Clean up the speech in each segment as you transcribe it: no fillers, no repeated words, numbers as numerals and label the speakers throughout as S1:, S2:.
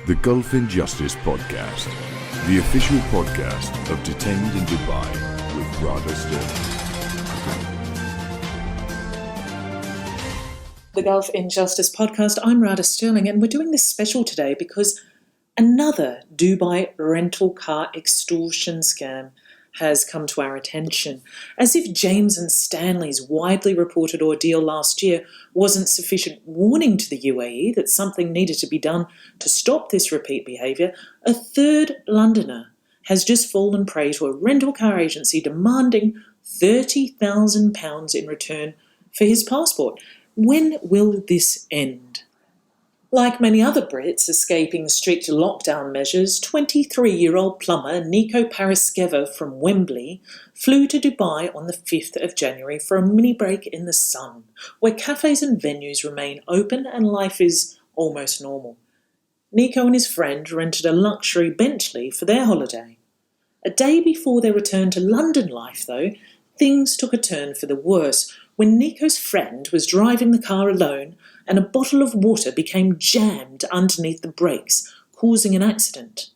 S1: The Gulf Injustice Podcast, the official podcast of Detained in Dubai with Rada Sterling.
S2: The Gulf Injustice Podcast, I'm Rada Sterling, and we're doing this special today because another Dubai rental car extortion scam has come to our attention. As if James and Stanley's widely reported ordeal last year wasn't sufficient warning to the UAE that something needed to be done to stop this repeat behaviour, a third Londoner has just fallen prey to a rental car agency demanding £30,000 in return for his passport. When will this end? Like many other Brits escaping strict lockdown measures, 23-year-old plumber Nico Paraskeva from Wembley flew to Dubai on the 5th of January for a mini break in the sun, where cafes and venues remain open and life is almost normal. Nico and his friend rented a luxury Bentley for their holiday. A day before their return to London life, though, things took a turn for the worse when Nico's friend was driving the car alone and a bottle of water became jammed underneath the brakes, causing an accident.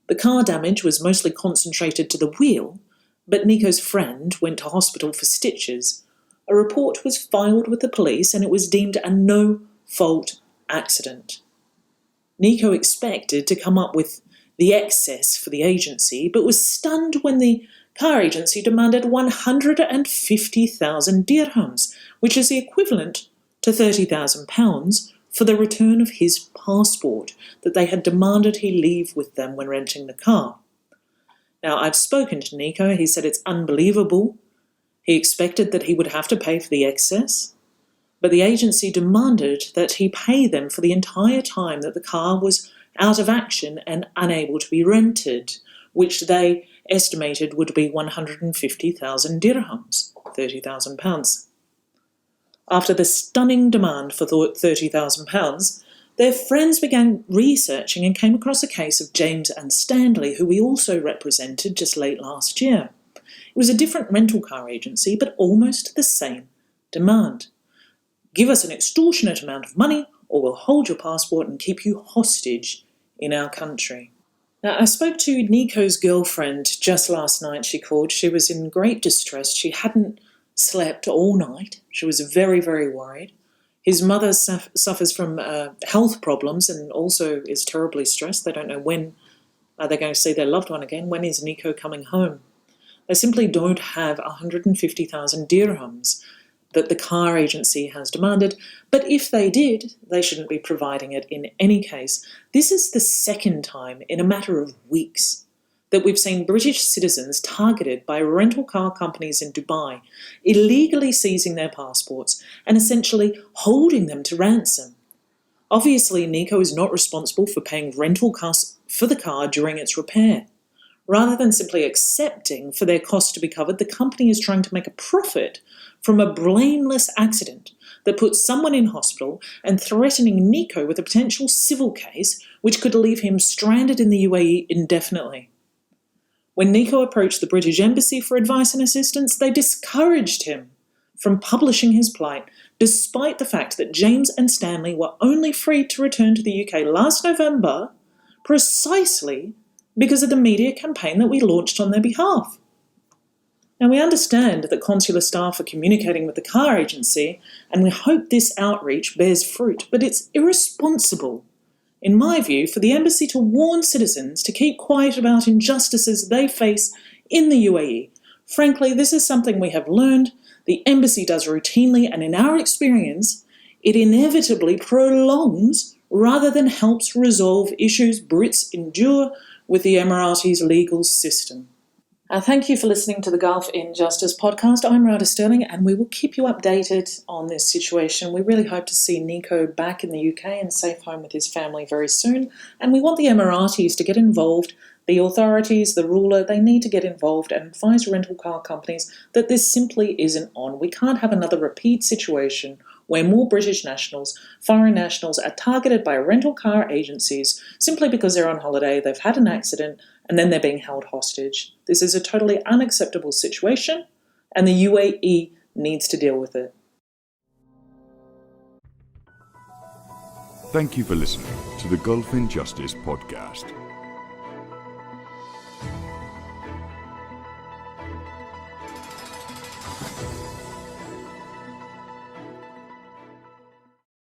S2: The car damage was mostly concentrated to the wheel, but Nico's friend went to hospital for stitches. A report was filed with the police and it was deemed a no-fault accident. Nico expected to come up with the excess for the agency, but was stunned when the car agency demanded 150,000 dirhams, which is the equivalent to £30,000 for the return of his passport that they had demanded he leave with them when renting the car. Now, I've spoken to Nico. He said it's unbelievable. He expected that he would have to pay for the excess, but the agency demanded that he pay them for the entire time that the car was out of action and unable to be rented, which they estimated would be 150,000 dirhams, £30,000. After the stunning demand for £30,000, their friends began researching and came across a case of James and Stanley, who we also represented just late last year. It was a different rental car agency, but almost the same demand. Give us an extortionate amount of money, or we'll hold your passport and keep you hostage in our country. Now, I spoke to Nico's girlfriend just last night, she called. She was in great distress. She hadn't slept all night. She was very, very worried. His mother suffers from health problems and also is terribly stressed. They don't know when are they going to see their loved one again. When is Nico coming home? They simply don't have 150,000 dirhams that the car agency has demanded, but if they did, they shouldn't be providing it in any case. This is the second time in a matter of weeks that we've seen British citizens targeted by rental car companies in Dubai, illegally seizing their passports and essentially holding them to ransom. Obviously, Nico is not responsible for paying rental costs for the car during its repair. Rather than simply accepting for their costs to be covered, the company is trying to make a profit from a blameless accident that puts someone in hospital and threatening Nico with a potential civil case which could leave him stranded in the UAE indefinitely. When Nico approached the British Embassy for advice and assistance, they discouraged him from publishing his plight, despite the fact that James and Stanley were only free to return to the UK last November precisely because of the media campaign that we launched on their behalf. Now, we understand that consular staff are communicating with the car agency, and we hope this outreach bears fruit, but it's irresponsible, in my view, for the embassy to warn citizens to keep quiet about injustices they face in the UAE. Frankly, this is something we have learned the embassy does routinely, and in our experience, it inevitably prolongs rather than helps resolve issues Brits endure with the Emiratis' legal system. Thank you for listening to the Gulf Injustice Podcast. I'm Rada Sterling, and we will keep you updated on this situation. We really hope to see Nico back in the UK and safe home with his family very soon. And we want the Emiratis to get involved. The authorities, the ruler, they need to get involved and advise rental car companies that this simply isn't on. We can't have another repeat situation where more British nationals, foreign nationals, are targeted by rental car agencies simply because they're on holiday, they've had an accident, and then they're being held hostage. This is a totally unacceptable situation, and the UAE needs to deal with it.
S1: Thank you for listening to the Gulf Injustice podcast.